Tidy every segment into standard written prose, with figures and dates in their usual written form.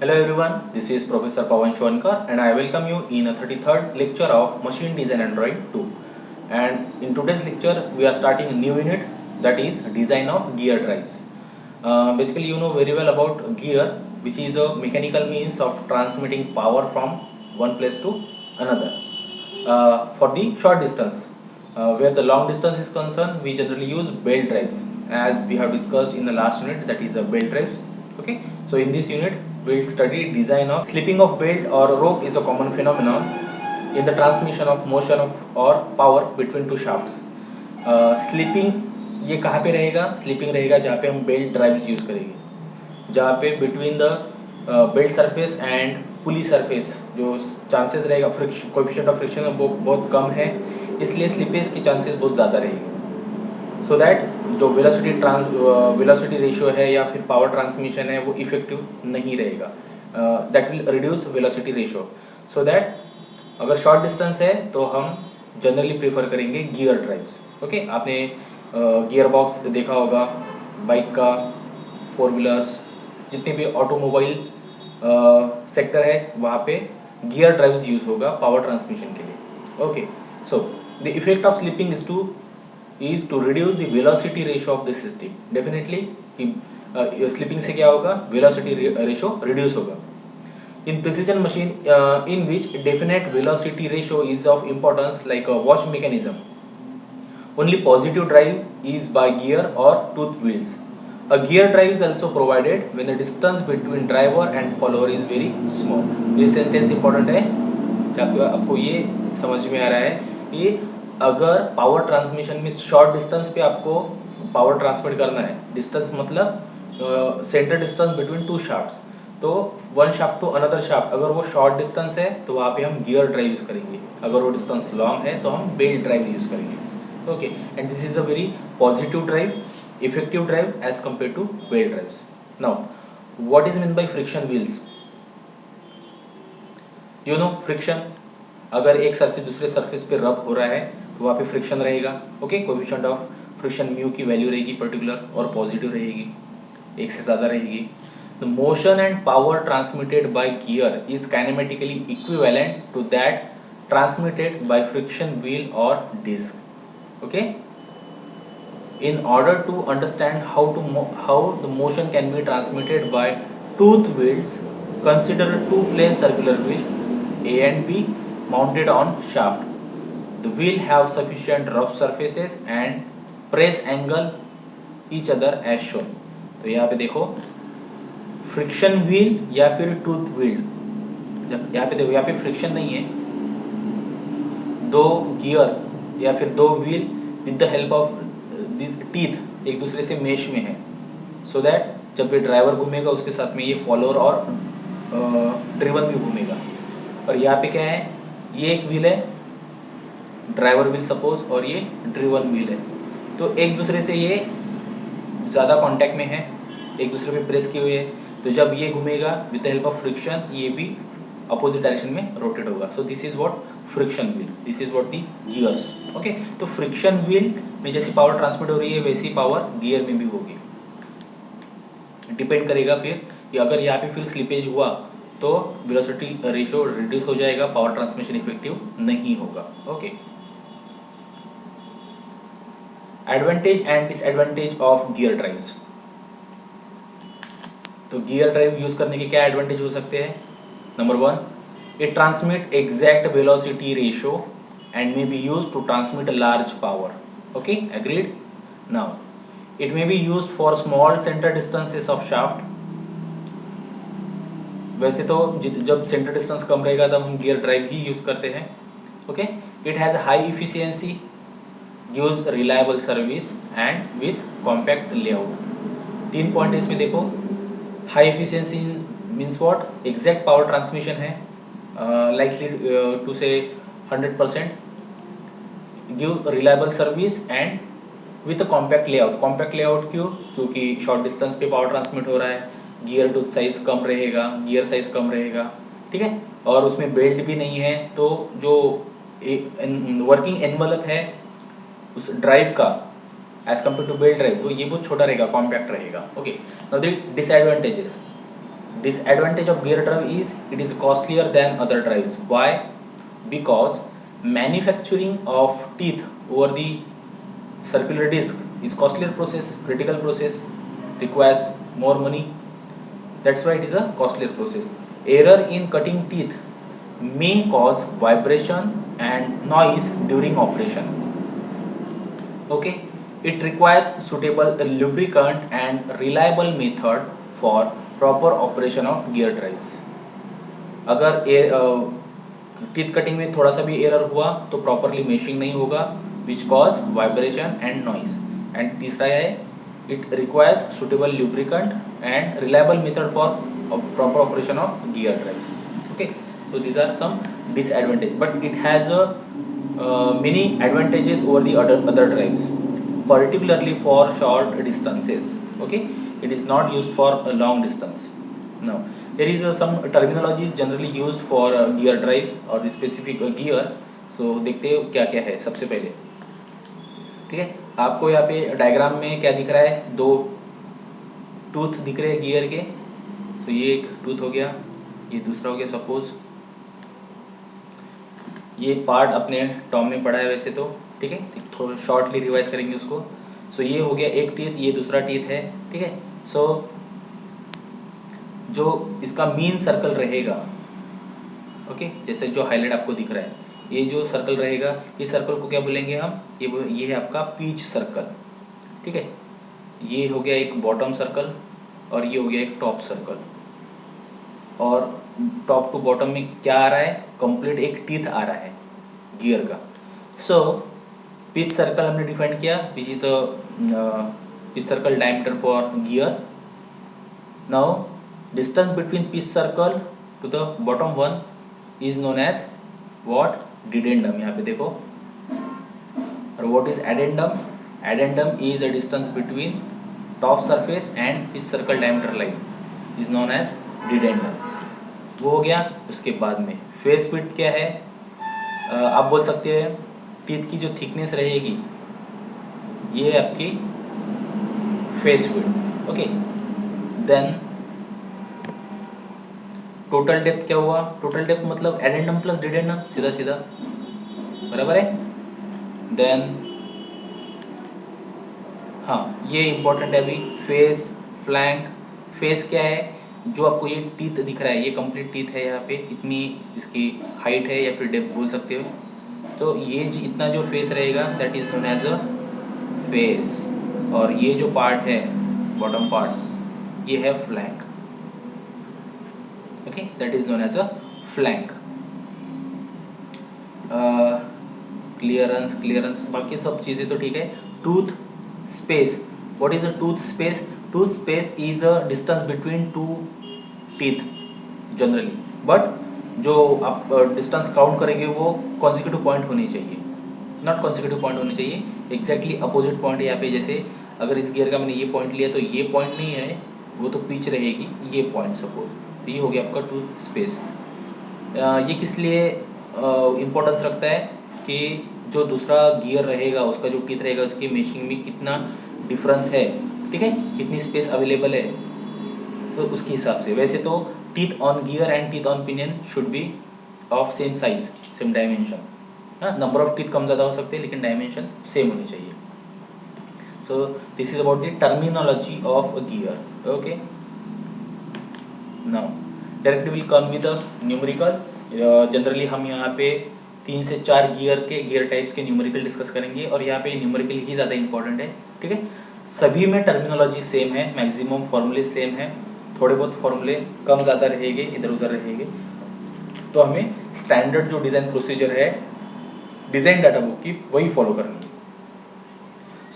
Hello everyone, this is Professor Pawan Shwankar and I welcome you in a 33rd lecture of Machine Design Android 2. And in today's lecture, we are starting a new unit, that is design of gear drives. Basically, you know very well about gear, which is a mechanical means of transmitting power from one place to another. For the short distance, where the long distance is concerned, we generally use belt drives, as we have discussed in the last unit, that is a belt drives. Okay, so in this unit we'll study design of slipping of belt or rope is a common phenomenon in the transmission of motion of or power between two shafts. Sleeping ये कहाँ पे रहेगा? Sleeping रहेगा जहाँ पे हम belt drives use करेंगे, जहाँ पे between the belt surface and pulley surface जो चांसेस रहेगा फ्रिक्शन कोएफिशिएंट ऑफ फ्रिक्शन वो बहुत कम है, इसलिए स्लिपेज की चांसेस बहुत ज़्यादा रहेगी. सो दैट जो वेलोसिटी रेशियो है या फिर पावर ट्रांसमिशन है वो इफेक्टिव नहीं रहेगा. That will reduce velocity ratio. So that अगर शॉर्ट डिस्टेंस है तो हम जनरली प्रेफर करेंगे गियर ड्राइव्स. ओके, आपने गियर बॉक्स देखा होगा बाइक का, फोर व्हीलर्स, जितने भी ऑटोमोबाइल सेक्टर है वहाँ पे गियर ड्राइव्स यूज होगा पावर ट्रांसमिशन के लिए. Okay, so the effect of slipping is to reduce the velocity ratio of the system. Definitely slipping से क्या होगा? वेलोसिटी रेशियो रिड्यूस होगा. In precision machine in which definite velocity ratio is of importance, like a watch mechanism, only positive drive is by gear or tooth wheels. A gear drive is also provided when the distance between driver and follower is very small. ये sentence important है, आपको ये समझ में आ रहा है. ये अगर पावर ट्रांसमिशन में शॉर्ट डिस्टेंस पे आपको पावर ट्रांसमिट करना है, डिस्टेंस मतलब centre distance between two shafts, तो one shaft to another shaft, अगर वो शॉर्ट डिस्टेंस है तो वहाँ पे हम गियर ड्राइव यूज करेंगे. अगर वो डिस्टेंस लॉन्ग है तो हम बेल्ट ड्राइव यूज करेंगे. Okay, and this is a very positive drive, effective drive as compare to belt drives. Now what is mean by friction wheels? You know friction, अगर एक surface दूसरे surface पे रब हो रहा है तो वहाँ पे फ्रिक्शन रहेगा. Okay, coefficient of friction mu की वैल्यू रहेगी पर्टिकुलर और पॉजिटिव रहेगी, एक से ज़्यादा रहेगी. The motion and power transmitted by gear is kinematically equivalent to that transmitted by friction wheel और disc. Okay, in order to understand how the motion can be transmitted by tooth wheels, consider two plane circular wheel A and B mounted on shaft. The wheel have sufficient rough surfaces and press angle each other as shown. तो यहाँ पे देखो friction wheel या फिर tooth wheel, यहाँ पे देखो, यहाँ पे फ्रिक्शन नहीं है, दो गियर या फिर दो wheel with the help of this teeth एक दूसरे से मेश में है. सो दैट जब ये ड्राइवर घूमेगा उसके साथ में ये फॉलोअर और ड्रिवन भी घूमेगा. और यहाँ पे क्या है? ये एक व्हील है, ड्राइवर व्हील सपोज, और ये ड्रिवन व्हील है. तो एक दूसरे से ये ज़्यादा कांटेक्ट में है, एक दूसरे पे प्रेस किए हुए है. तो जब ये घूमेगा with the help of friction ये भी अपोजिट डायरेक्शन में रोटेट होगा. So this is what friction wheel, this is what the gears. Okay, तो फ्रिक्शन व्हील में जैसी पावर ट्रांसमिट हो रही है वैसी पावर गियर में भी होगी. डिपेंड करेगा फिर कि अगर यहाँ पे फिर स्लिपेज हुआ तो वेलोसिटी रेशियो रिड्यूस हो जाएगा, पावर ट्रांसमिशन इफेक्टिव नहीं होगा. Okay, advantage and disadvantage of gear drives. तो गियर ड्राइव यूज करने के क्या एडवांटेज हो सकते हैं? Number one, it transmit exact velocity ratio and may be used to transmit a large power. Okay, agreed. Now it may be used for small center distances of shaft. वैसे तो जब centre distance कम रहेगा तब हम gear drive ही use करते हैं. Okay, it has high efficiency, gives reliable service and with compact layout. 3 point इसमें देखो. High efficiency means what? Exact power transmission है, लाइकली टू से 100%. Give reliable service and with a compact layout. Compact layout क्यों? क्योंकि short distance पे power transmit हो रहा है, गियर टूथ साइज कम रहेगा, गियर साइज कम रहेगा. ठीक है, और उसमें बेल्ट भी नहीं है, तो जो वर्किंग एनवलप है उस ड्राइव का as compare to belt drive, तो ये बहुत छोटा रहेगा, कॉम्पैक्ट रहेगा. Okay, now the disadvantages. Disadvantage of gear drive is it is costlier than other drives. Why? Because manufacturing of teeth over the circular disc is costlier process, critical process, requires more money. That's why it is a costlier process. Error in cutting teeth may cause vibration and noise during operation. Okay, it requires suitable lubricant and reliable method for proper operation of gear drives. अगर teeth cutting में थोड़ा सा भी error हुआ तो properly meshing नहीं होगा, which cause vibration and noise. And तीसरा है it requires suitable lubricant and reliable method for proper operation of gear drives. Okay, so these are some disadvantages, but it has many advantages over the other drives, particularly for short distances. Okay, it is not used for a long distance. Now there is some terminologies generally used for gear drive or the specific gear. So देखते हैं क्या क्या है. सबसे पहले ठीक है, आपको यहाँ पे डायग्राम में क्या दिख रहा है, दो टूथ दिख रहे हैं गियर के. सो ये एक टूथ हो गया, ये दूसरा हो गया. सपोज ये पार्ट अपने टॉम में पड़ा है वैसे तो, ठीक है, थोड़ा शॉर्टली रिवाइज करेंगे उसको. सो ये हो गया एक टीथ, ये दूसरा टीथ है, ठीक है. सो जो इसका मीन सर्कल रहेगा, ओके, जैसे जो हाईलाइट आपको दिख रहा है, ये जो सर्कल रहेगा, ये सर्कल को क्या बोलेंगे हम, ये है आपका पीच सर्कल, ठीक है. ये हो गया एक बॉटम सर्कल और ये हो गया एक टॉप सर्कल. और टॉप टू बॉटम में क्या आ रहा है, कंप्लीट एक टीथ आ रहा है गियर का. सो पिच सर्कल हमने डिफाइन किया, which is a pitch circle diameter for gear. Now distance between pitch circle to the bottom one is known as what, dedendum. यहाँ पे देखो. और what is addendum, addendum is a distance between top surface and pitch circle diameter line is known as dedendum. वो हो गया. उसके बाद में फेस विड्थ क्या है, आप बोल सकते हैं टीथ की जो थिकनेस रहेगी ये है आपकी face width. Okay, then total depth क्या हुआ, टोटल डेप्थ मतलब एडेंडम प्लस डिडेंडम, सीधा सीधा बराबर है. देन हाँ, ये इंपॉर्टेंट है अभी, फेस फ्लैंक. फेस क्या है, जो आपको ये टीथ दिख रहा है, ये कंप्लीट टीथ है, यहाँ पे इतनी इसकी हाइट है या फिर डेप्थ बोल सकते हो. तो ये इतना जो फेस रहेगा that is known as a face. और ये जो पार्ट है बॉटम पार्ट, ये है flank. Okay, that is known as a flank. Clearance बाकी सब चीजें तो ठीक है. Tooth space, what is a tooth space, tooth space is a distance between two teeth generally, but जो आप डिस्टेंस काउंट करेंगे वो कॉन्सिक्यूटिव पॉइंट होनी चाहिए, नॉट कॉन्सिक्यूटिव पॉइंट होनी चाहिए, एग्जैक्टली अपोजिट पॉइंट है. यहाँ पे जैसे अगर इस गियर का मैंने ये पॉइंट लिया तो ये पॉइंट नहीं है, वो तो पिच रहेगी, ये पॉइंट सपोज. तो ये हो गया आपका टूथ स्पेस. ये किस लिए इम्पोर्टेंस रखता है कि जो दूसरा गियर रहेगा उसका जो टीथ रहेगा उसकी मेशिंग में कितना डिफरेंस है, ठीक है, कितनी स्पेस अवेलेबल है, तो उसके हिसाब से. वैसे तो teeth on gear and teeth on pinion should be of same size, same dimension. हाँ, नंबर ऑफ टीथ कम ज़्यादा हो सकते हैं लेकिन डायमेंशन सेम होनी चाहिए. So this is about the terminology of a gear. Okay, now directly will come with the numerical. Generally हम यहाँ पे 3 से 4 गियर टाइप्स के न्यूमेरिकल डिस्कस करेंगे और यहाँ पे न्यूमेरिकल ही ज़्यादा इंपॉर्टेंट है, ठीक है. सभी में टर्मिनोलॉजी सेम है, मैक्सिमम फॉर्मूले सेम है, थोड़े बहुत फॉर्मूले कम ज़्यादा रहेंगे, इधर उधर रहेंगे. तो हमें स्टैंडर्ड जो डिज़ाइन प्रोसीजर है डिज़ाइन डाटा बुक की वही फॉलो करनी है.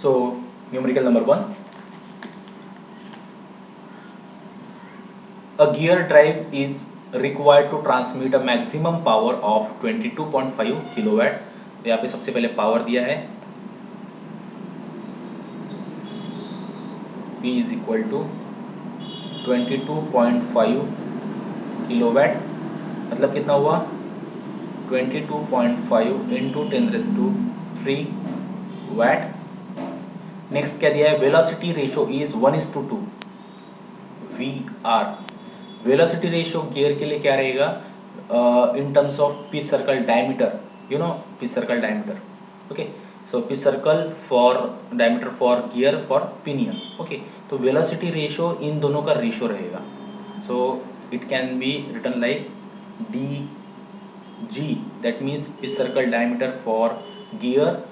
So numerical number 1, a gear drive is required to transmit a maximum power of 22.5 kilowatt. तो यहाँ पे सबसे पहले पावर दिया है P is equal to 22.5 kilowatt. मतलब कितना हुआ, 22.5 इंटू 10⁻³ वाट. नेक्स्ट क्या दिया है, velocity ratio is 1:2 VR. Velocity ratio gear के लिए क्या रहेगा, in terms of pitch circle diameter, you know pitch circle diameter, okay. So pitch circle for diameter for gear for pinion, okay. तो velocity ratio इन दोनों का ratio रहेगा। So it can be written like D G, that means pitch circle diameter for gear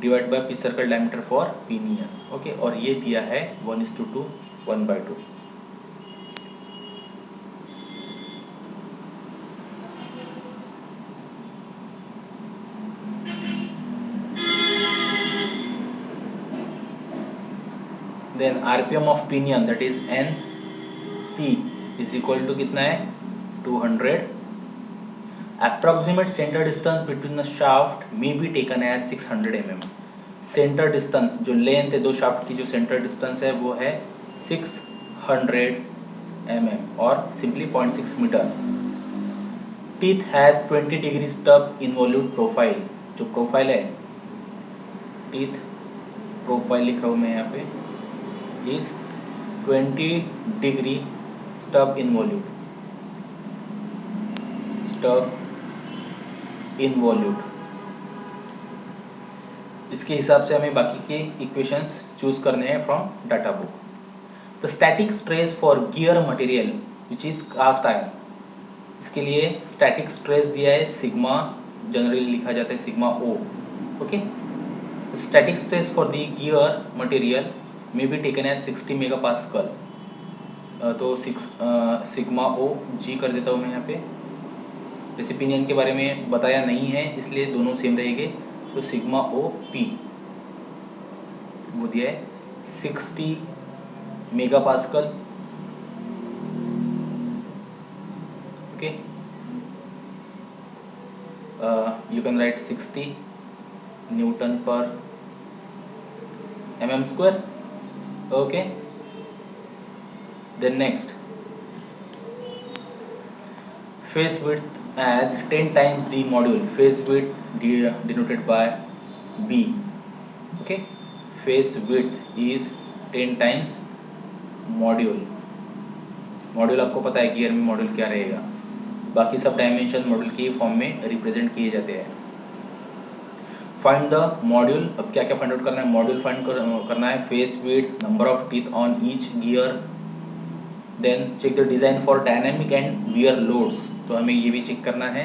divide by pitch circle diameter for pinion, okay. और ये दिया है 1:2 1/2। Then RPM of pinion that is N P is equal to कितना है 200। Approximate center distance between the shaft may be taken as 600 mm। Center distance जो length है दो shaft की, जो सेंटर डिस्टेंस है वो है 600 mm और simply 0.6 metre. Teeth has 20 degree stub involute profile, जो प्रोफाइल है टीथ प्रोफाइल लिख रहा हूँ मैं यहाँ पे, is 20 degree stub involute, stub involute. इसके हिसाब से हमें बाकी के इक्वेशंस चूज करने हैं from data book. The static stress for gear material which is cast iron, इसके लिए स्टैटिक स्ट्रेस दिया है सिग्मा, जनरली लिखा जाता है sigma O, okay. Static stress for the gear material may be taken as 60 megapascal. तो sigma O जी कर देता हूँ मैं यहाँ पे। जैसे पिनियन के बारे में बताया नहीं है इसलिए दोनों सेम रहेंगे। तो सिग्मा ओ पी वो दिया है 60 megapascal, okay. You can write 60 newton पर mm square, okay। Then next, face width as 10 times the module, face width denoted by b, okay। face width is 10 times module। Module आपको पता है gear में module क्या रहेगा, बाकी सब dimension module के फॉर्म में रिप्रेजेंट किए जाते हैं। फाइंड द मॉड्यूल, अब क्या क्या फाइंड आउट करना है, मॉड्यूल फाइंड करना है, face width, number of teeth on each gear, then check the design for dynamic and wear loads, तो हमें ये भी चेक करना है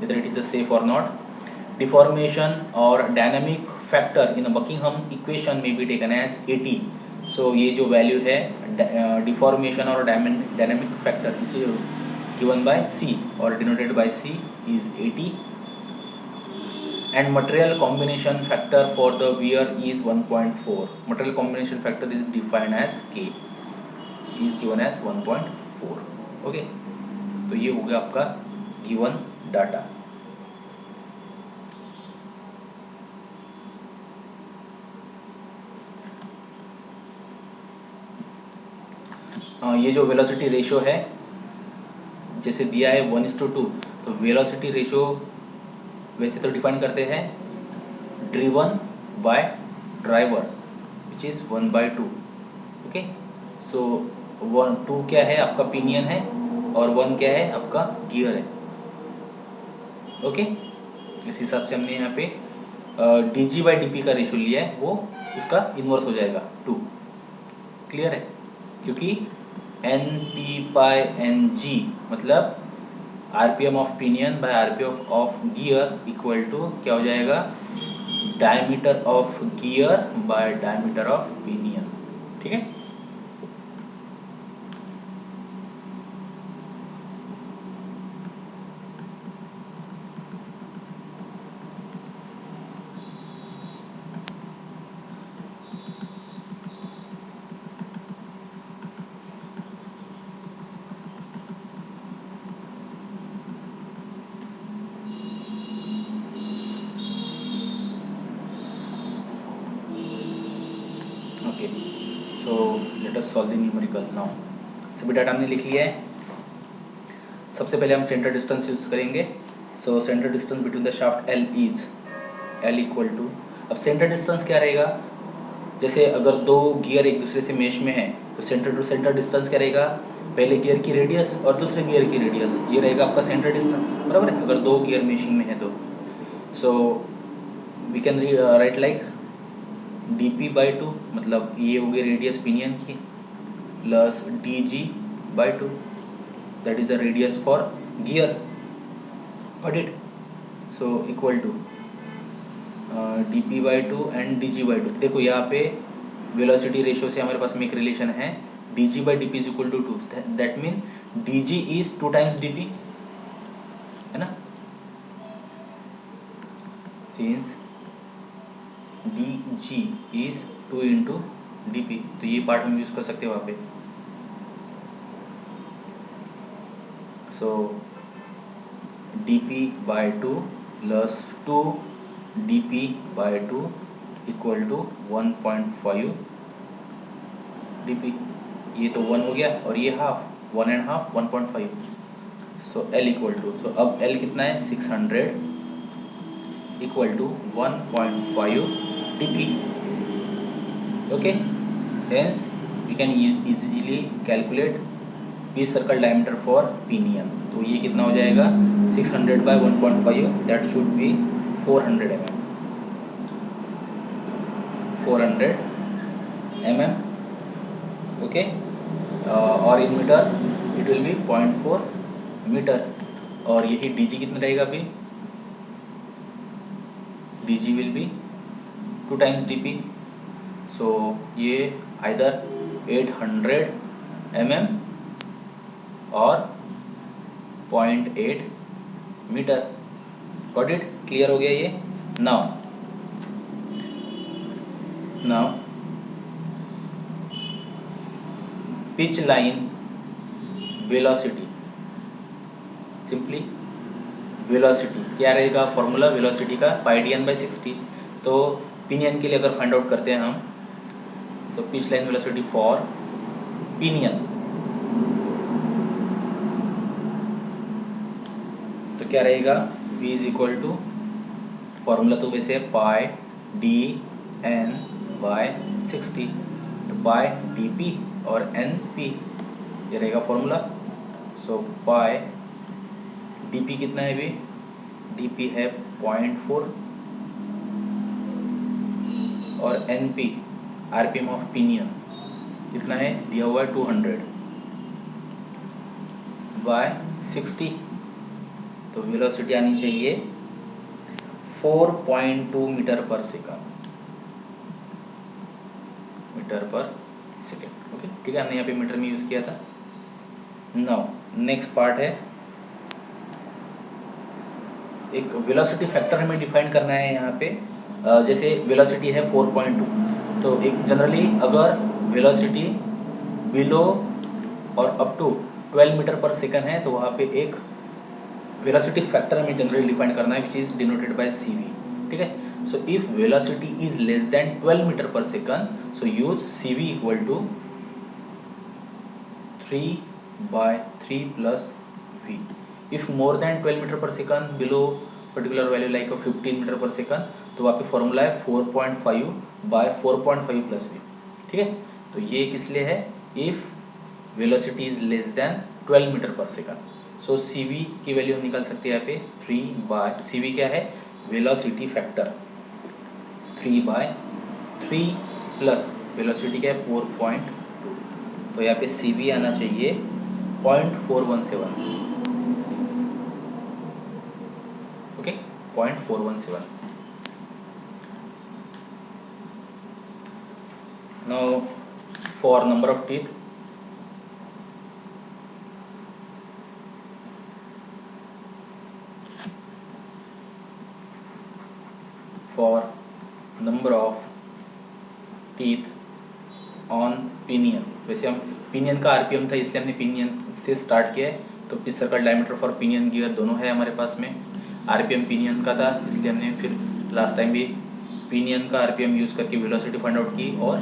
वेदर इट इज सेफ और नॉट। डिफॉर्मेशन और dynamic factor in Buckingham equation में बी टेकन एज 80। सो ये जो वैल्यू है डिफॉर्मेशन और dynamic factor given by C और denoted by C is 80। and material combination factor for the wear is 1.4। material combination factor is defined as K, is given as 1.4, okay। तो ये हो गया आपका given data। ये जो velocity ratio है जैसे दिया है 1:2, तो वेलोसिटी रेशियो वैसे तो डिफाइन करते हैं driven by driver which is 1/2, okay. So 2 क्या है आपका पिनियन है और 1 क्या है आपका गियर है, ओके। इस हिसाब से हमने यहाँ पे dg/dp का रेशियो लिया है, वो उसका इन्वर्स हो जाएगा 2, क्लियर है। क्योंकि np/ng मतलब RPM of pinion by RPM of gear equal to क्या हो जाएगा, diameter of gear by diameter of pinion, ठीक है। Okay, so let us solve the numerical now. सभी डाटा हमने लिख लिया है। सबसे पहले हम सेंटर डिस्टेंस यूज करेंगे। So centre distance between the shaft L is L equal to, अब सेंटर डिस्टेंस क्या रहेगा, जैसे अगर दो गियर एक दूसरे से मेश में है तो सेंटर टू सेंटर डिस्टेंस क्या रहेगा, पहले गियर की रेडियस और दूसरे गियर की रेडियस, ये रहेगा आपका सेंटर डिस्टेंस, बराबर है, अगर 2 गियर मशीन में है तो। So we can write like dp/2, मतलब ये हो गई रेडियस पिनियन की, plus dg/2, that is the radius for gear, got it. So equal to dp/2 and dg/2। देखो यहाँ पे वेलोसिटी रेशियो से हमारे पास में एक रिलेशन है, dg/dp is equal to 2, that mean dg is 2 times dp, है ना, since dg is 2 into dp, तो ये पार्ट हम यूज कर सकते हैं वहाँ पे। So dp/2 plus 2 dp/2 equal to 1.5 dp, ये तो 1 हो गया और ये half, 1 and half 1.5। So L equal to, so अब L कितना है 600 equal to 1.5 dp, okay. Hence we can easily calculate pitch circle diameter for pinion. तो ये कितना हो जाएगा 600 by 1.5, that should be 400 mm, 400 mm, okay. और in metre it will B 0.4 metre, और यही dg कितना रहेगा अभी, dg will be 2 times dp, सो ये आइदर 800 mm और 0.8 मीटर, गॉट इट, क्लियर हो गया ये। Now pitch line velocity, simply velocity क्या रहेगा, फॉर्मूला वेलोसिटी का πdn/60। तो पिनियन के लिए अगर फाइंड आउट करते हैं हम, so pitch line velocity for pinion, तो क्या रहेगा v is equal to, formula तो वैसे πdn/60, तो पाई dp और np, ये रहेगा फॉर्मूला। सो पाई dp कितना है अभी, dp है 0.4 और np rpm ऑफ पिनियन कितना है दिया हुआ है 200 बाय 60, तो वेलोसिटी आनी चाहिए 4.2 मीटर पर सेकेंड, ओके, ठीक है, हमने यहाँ पे मीटर में यूज किया था। नाउ नेक्स्ट पार्ट है, एक वेलोसिटी फैक्टर हमें डिफाइन करना है यहाँ पे। जैसे वेलोसिटी है 4.2, तो एक जनरली अगर वेलोसिटी बिलो और up to 12 metre per second है, तो वहाँ पे एक वेलोसिटी फैक्टर हमें जनरली डिफाइन करना है, which is denoted by CV, ठीक है। So if velocity is less than 12 metre पर second, so use CV equal to 3/3 plus V। If more than 12 metre पर second, below particular value like 15 metre पर second, तो वहाँ पे formula है 4.5 bye 4.5 plus V, ठीक है। तो ये किस लिए है, if velocity is less than 12 metre पर सेकंड। सो CV की वैल्यू निकाल सकते हैं यहाँ पे 3/CV क्या है, वेलोसिटी फैक्टर 3/3 प्लस वेलोसिटी क्या है 4.2, तो यहाँ पे CV आना चाहिए 0.417, okay, 0.417। Now for number of teeth, for number of teeth on pinion, वैसे हम पिनियन का RPM था इसलिए हमने पिनियन से स्टार्ट किया है, तो pitch circle diameter for pinion gear दोनों है हमारे पास में। RPM पिनियन का था इसलिए हमने फिर लास्ट टाइम भी पिनियन का RPM यूज करके वेलोसिटी फाइंड आउट की और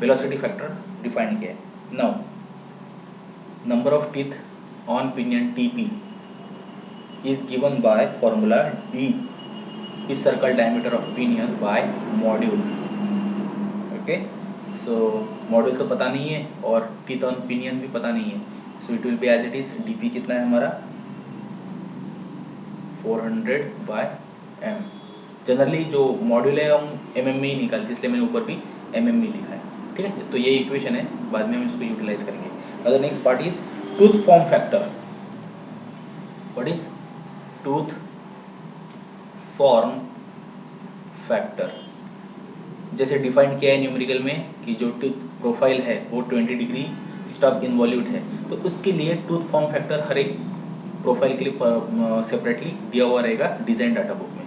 वेलोसिटी फैक्टर डिफाइन किया है। Now number of teeth on pinion TP is given by formula D is circle diameter of pinion by module, okay। So module तो पता नहीं है और टीथ ऑन पिनियन भी पता नहीं है, so it will be as it is. DP कितना है हमारा 400/m। जनरली जो मॉड्यूल है हम mm में ही निकालते, इसलिए मैंने ऊपर भी mm में लिखा है, ठीक है। तो ये इक्वेशन है, बाद में हम इसको यूटिलाइज करेंगे। अब the next part is tooth form factor. What is tooth form factor? जैसे डिफाइन किया है न्यूमेरिकल में कि जो टूथ प्रोफाइल है वो 20 डिग्री स्टब इन्वॉल्यूट है, तो उसके लिए टूथ फॉर्म फैक्टर हर एक प्रोफाइल के लिए सेपरेटली दिया हुआ रहेगा डिजाइन डाटा बुक में।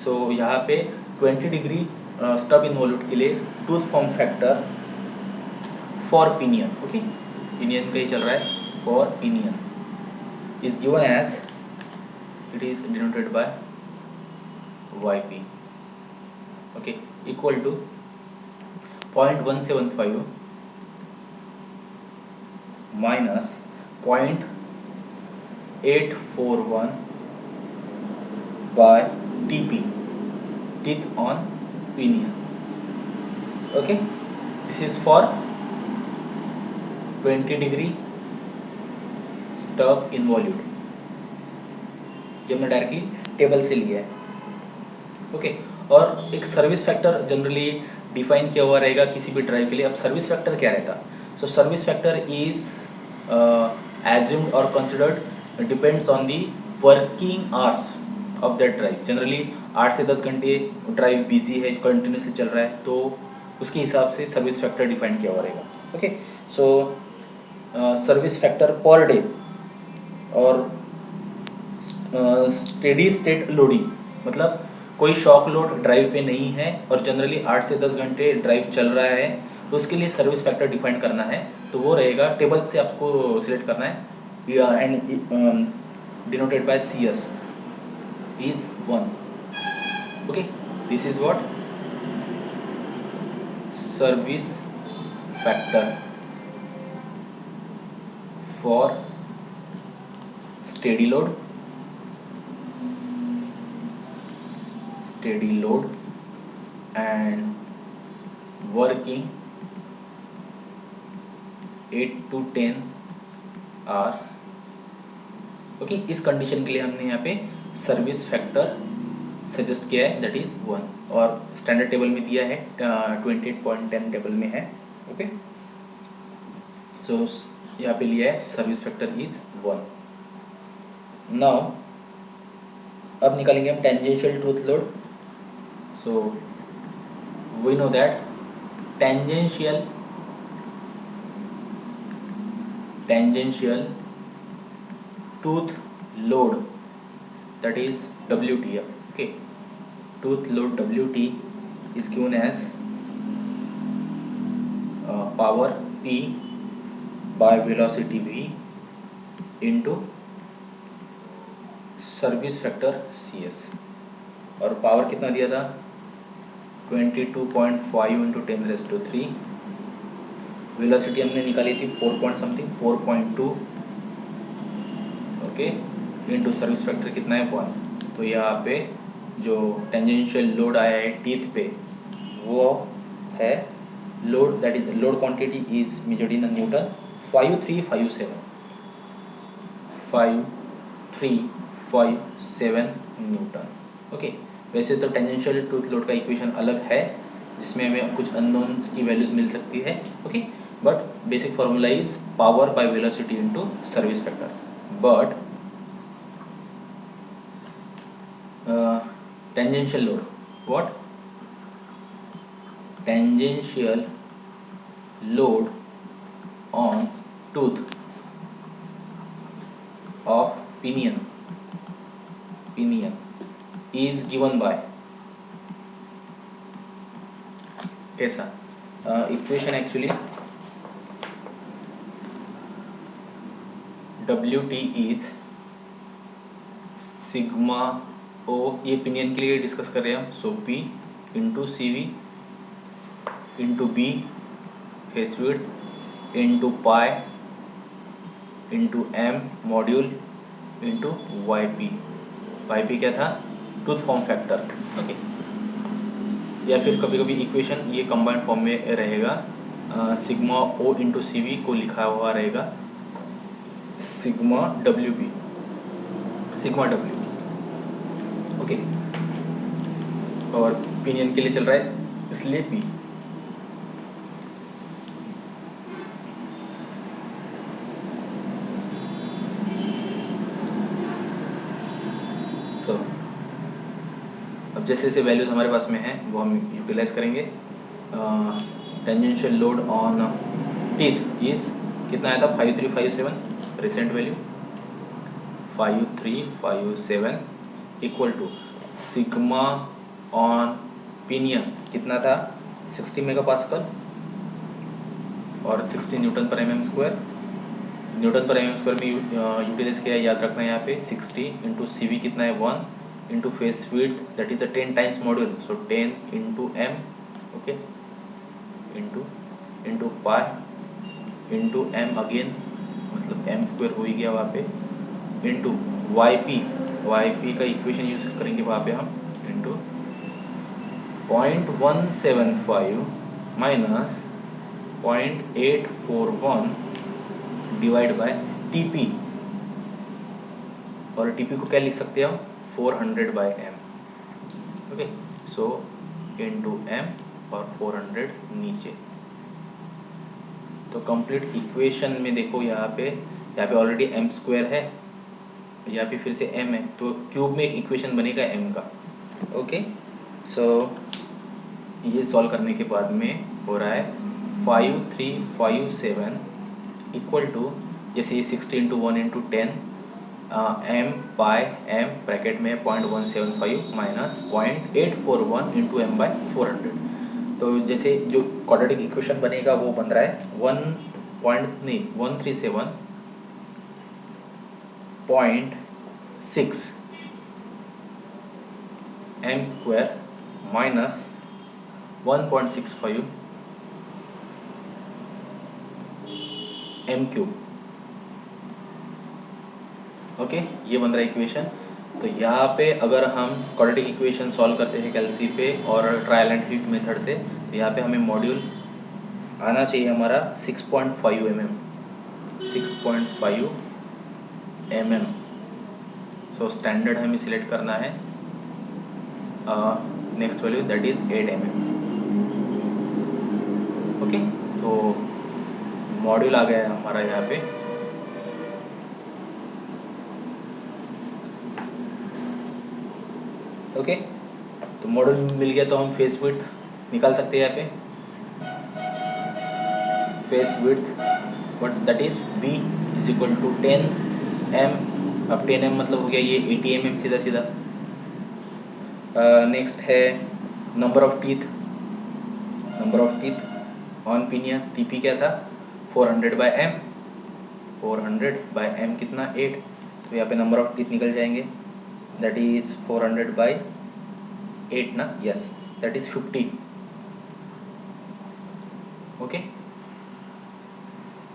सो यहाँ पे 20 डिग्री स्टब इन्वॉल्यूट के लिए tooth form factor for pinion, okay, pinion का ही चल रहा है, for pinion is given as, it is denoted by YP, okay, equal to 0.175 minus 0.841 by TP, teeth on pinion, okay, this is for 20 degree stub involute, ये हमने directly table से लिया है, ओके। और एक सर्विस फैक्टर जनरली डिफाइन किया हुआ रहेगा किसी भी ड्राइव के लिए। अब सर्विस फैक्टर क्या रहता? So service factor is assumed or considered depends on the working hours of that drive। Generally 8 से 10 घंटे ड्राइव बिजी है, कंटिन्यूसली चल रहा है, तो उसके हिसाब से सर्विस फैक्टर डिफाइन किया हुआ रहेगा, okay. So service factor per day और स्टेडी स्टेट लोडिंग, मतलब कोई शॉक लोड ड्राइव पे नहीं है और जनरली 8 से 10 घंटे ड्राइव चल रहा है, तो उसके लिए सर्विस फैक्टर डिफाइन करना है, तो वो रहेगा टेबल से आपको सिलेक्ट करना है, and denoted by CS is 1, okay. This is what service factor for steady load and working 8 to 10 hours, okay. इस कंडीशन के लिए हमने यहाँ पे सर्विस फैक्टर सजेस्ट किया है, दैट इज 1, और स्टैंडर्ड टेबल में दिया है 28.10 टेबल में है, ओके। सो यहाँ पे लिया है सर्विस फैक्टर इज 1। नाउ अब निकालेंगे हम tangential tooth load. So we know that tangential tooth load, that is WT, okay, tooth load WT is given as power P by velocity V into service factor CS, और power कितना दिया था 22.5 into 10⁻3, velocity हमने निकाली थी 4.2, okay, into service factor कितना है 1। तो यहाँ पे जो टेंजेंशियल लोड आया है टीथ पे वो है load, that is load quantity is measured in newton 5357 Newton, okay. वैसे तो टेंजेंशियल टूथ लोड का इक्वेशन अलग है जिसमें हमें कुछ अननोन्स की वैल्यूज मिल सकती है, okay, but basic formula is power by velocity into service factor. But tangential load, what tangential load on tooth of pinion is given by, कैसा equation actually WT is sigma O, ये pinion के लिए discuss कर रहे हैं हम, सो P into CV into B face width into pi into M module into YP क्या था टूथ फॉर्म फैक्टर, ओके। या फिर कभी कभी इक्वेशन ये कंबाइंड फॉर्म में रहेगा sigma O into C V को लिखा हुआ रहेगा sigma W P, sigma W. Okay, और पिनियन के लिए चल रहा है इसलिए पी। सो अब जैसे जैसे वैल्यूज हमारे पास में है वो हम यूटिलाइज करेंगे। Tangential load on teeth is कितना आया था 5357 recent value 5357 equal to sigma on pinion कितना था 60 मेगापास्कल और 60 न्यूटन पर mm स्क्वायर। न्यूटन पर mm स्क्वायर में यूटिलाइज किया, याद रखना है यहाँ पे 60 इंटू सी वी कितना है 1 into face width that is a 10 times module, so 10 into M, okay, into pi into M again, मतलब एम स्क्वायर हो ही गया वहाँ पे, इंटू वाई पी का इक्वेशन यूज करेंगे वहाँ पे हम, into 0.175 minus 0.841 divide by TP, और टीपी को क्या लिख सकते हैं हम 400 by M, okay, so into M और 400 नीचे। तो कंप्लीट इक्वेशन में देखो यहाँ पे ऑलरेडी एम स्क्वायर है, यहाँ पे फिर से एम है, तो क्यूब में एक इक्वेशन बनेगा एम का, ओके। सो ये सॉल्व करने के बाद में हो रहा है 5357 इक्वल टू, जैसे ये 60 into 1 into 10 M by M bracket में 0.175 माइनस 0.841 इंटू एम बाय 400। तो जैसे जो क्वाड्रेटिक इक्वेशन बनेगा वो बन रहा है 137.6 M square minus 1.65 M cube, okay, ये बन रहा है इक्वेशन। तो यहाँ पे अगर हम क्वाड्रेटिक इक्वेशन सॉल्व करते हैं कैल्सी पे और ट्रायल एंड हीट मेथड से, तो यहाँ पे हमें मॉड्यूल आना चाहिए हमारा 6.5 mm, 6.5 mm। सो स्टैंडर्ड हमें सिलेक्ट करना है, next value that is 8 mm, okay. तो मॉड्यूल आ गया है हमारा यहाँ पे, ओके। तो मॉड्यूल मिल गया तो हम फेस विड्थ निकाल सकते हैं यहाँ पे, face width but that is B is equal to 10 M. अब 10 एम मतलब हो गया ये 80 mm सीधा सीधा। नेक्स्ट है number of teeth on pinion, TP क्या था 400 बाय एम, 400 बाय एम कितना 8, तो यहाँ पे नंबर ऑफ टीथ निकल जाएंगे, दैट इज 400 बाय 8 ना, yes, that is 50, okay.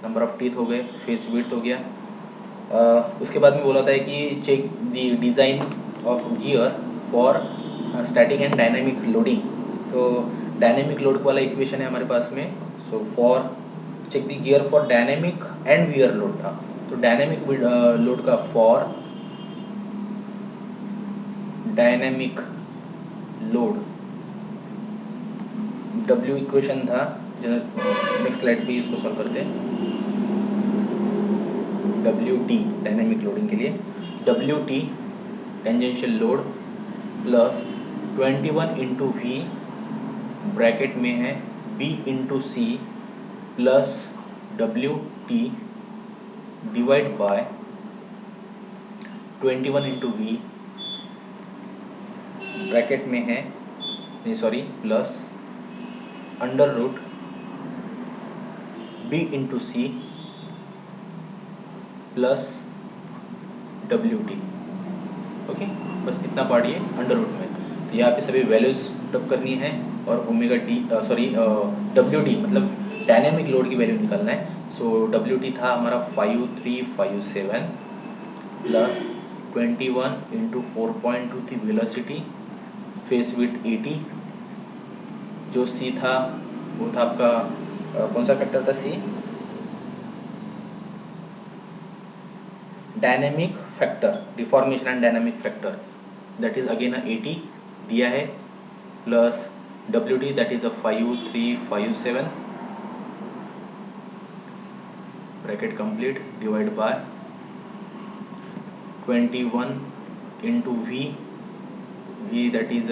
Number of teeth हो गए, फेस विड्थ हो गया। उसके बाद में बोला था कि check the design of gear for static and dynamic loading. तो डायनामिक लोड वाला इक्वेशन है हमारे पास में, so for check the gear for dynamic and wear load था, तो डायनामिक लोड का for dynamic load W equation था, नेक्स्ट स्लाइड पे इसको सॉल्व करते हैं। WT डायनामिक लोडिंग के लिए WT tangential load plus 21 into V bracket में है B into C plus WT divide by 21 into V bracket में है plus under root B into C plus WT, okay. बस इतना पार्ट ये अंडर रूट में, तो यहाँ पे सभी वैल्यूज पुटअप करनी है और ओमेगा टी WT मतलब डायनेमिक लोड की वैल्यू निकालना है। सो WT था हमारा 5357 प्लस 21 इंटू 4.2 थी वेलोसिटी, फेस विड्थ 80, जो C था वो था आपका कौन सा फैक्टर था, C, dynamic factor, deformation and dynamic factor, that is again 80 दिया है, plus WD that is 5357 bracket complete divide by 21 into V that is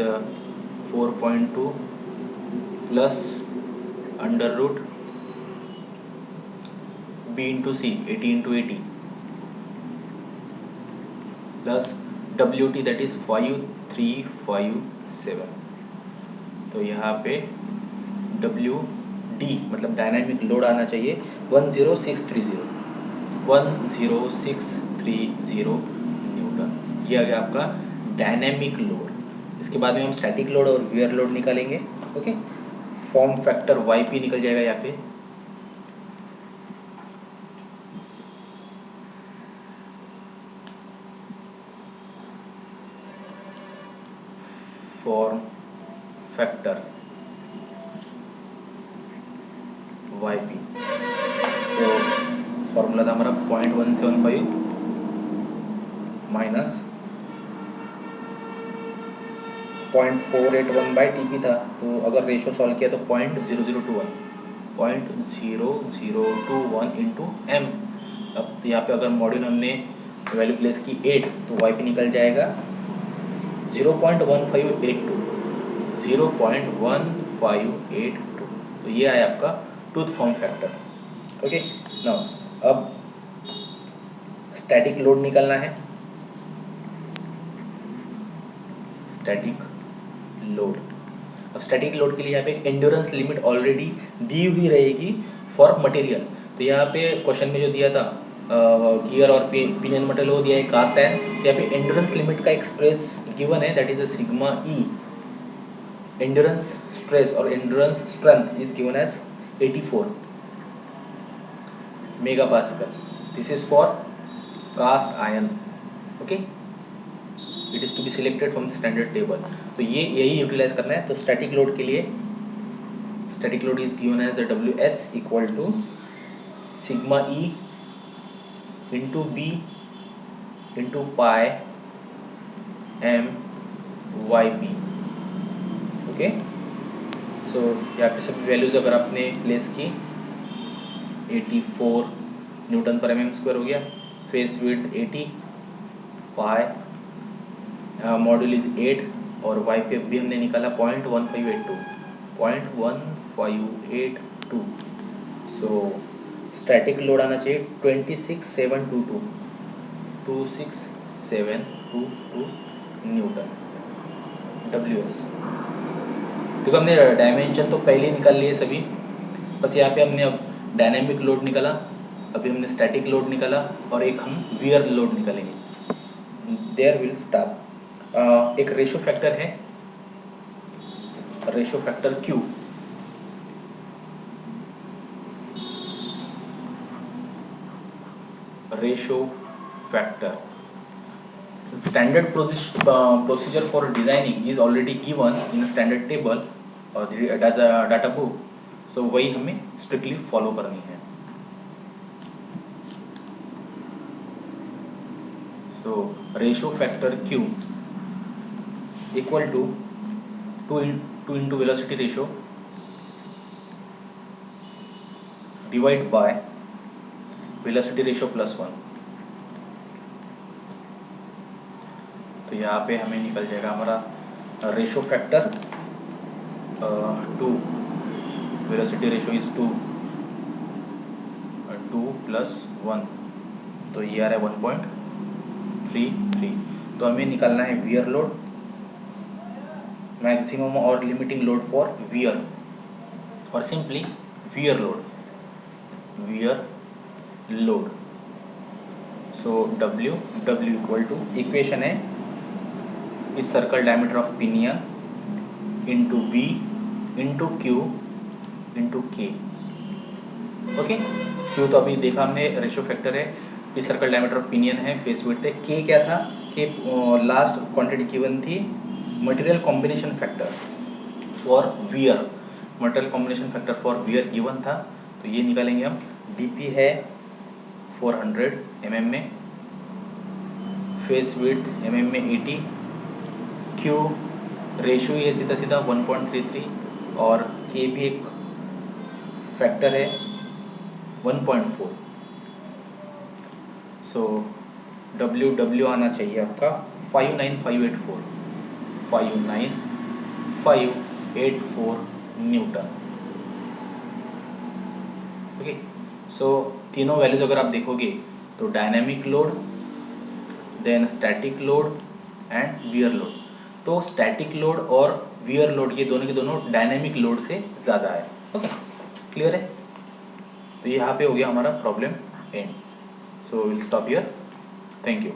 4.2 plus under root B into C 80 into 80 plus WT that is 5357। तो यहाँ पे WD मतलब dynamic load आना चाहिए 10630 Newton. ये आ गया आपका डायनेमिक लोड। इसके बाद में हम स्टैटिक लोड और वियर लोड निकालेंगे। ओके, फॉर्म फैक्टर YP निकल जाएगा यहाँ पे, फॉर्म फैक्टर YP, तो फॉर्मूला था हमारा 0.175 माइनस 0.481/TP था, तो अगर रेशो सॉल्व किया तो 0.0021 इंटू M। अब यहाँ पे अगर मॉड्यूल हमने वैल्यू प्लेस की 8 तो YP निकल जाएगा 0.1582। तो ये आया आपका tooth form factor. Okay, now अब स्टैटिक लोड निकालना है। स्टैटिक लोड, अब स्टैटिक लोड के लिए यहाँ पे एंड्योरेंस लिमिट ऑलरेडी दी हुई रहेगी फॉर मटेरियल। तो यहाँ पे क्वेश्चन में जो दिया था गियर और पिनियन मटेरियल वो दिया है कास्ट आयरन। यहाँ पे एंड्योरेंस लिमिट का एक्सप्रेस गिवन है, that is a sigma E. Endurance stress और endurance strength is given as 84 megapascal. This is for cast iron. Okay, it is to be selected from the standard table. तो ये यही utilise करना है। तो static load के लिए static load is given as WS equal to sigma E into B into pi M YP। Okay, so यहाँ पे सभी वैल्यूज अगर आपने प्लेस की 84 न्यूटन पर mm² हो गया, face width 80, pi module is 8 और YP भी हमने निकाला 0.1582। सो स्टैटिक लोड आना चाहिए 26722 न्यूटन WS। देखो हमने डायमेंशन तो पहले ही निकाल लिए सभी, बस यहाँ पे हमने अब डायनेमिक लोड निकाला, अभी हमने स्टैटिक लोड निकाला और एक हम वियर लोड निकालेंगे। There will stop. एक रेशो फैक्टर है, ratio factor Q। Ratio factor standard procedure for designing is already given in a standard table or as a data book, so वही हमें strictly follow करनी है। So ratio factor Q equal to 2 into velocity ratio divide by velocity ratio plus 1। तो यहाँ पे हमें निकल जाएगा हमारा ratio factor 2, velocity ratio is 2 plus 1, तो ये आ रहा है 1.33। तो हमें निकालना है वियर लोड, मैक्सिमम और लिमिटिंग लोड फॉर वियर, और simply wear load. So W equal to equation है इस circle diameter of pinion into B into Q into K। Okay, Q तो अभी देखा हमने रेशो फैक्टर है, इस सर्कल डायमीटर ऑफ पिनियन है, फेस विड्थ है। K क्या था, K लास्ट क्वांटिटी गिवन थी material combination factor for wear. Material combination factor for wear given था, तो ये निकालेंगे हम। डीपी है 400 mm में, फेस विड्थ mm में 80, क्यू रेशियो ये सीधा सीधा 1.33, और के भी एक फैक्टर है 1.4। सो डब्ल्यू आना चाहिए आपका 59584 59584 न्यूटन। ओके, सो तीनों वैल्यूज अगर आप देखोगे तो dynamic load, then static load and wear load. तो स्टैटिक लोड और वियर लोड ये दोनों के दोनों डायनामिक लोड से ज़्यादा है। ओके, क्लियर है? तो यहाँ पे हो गया हमारा problem and. So will stop here. Thank you.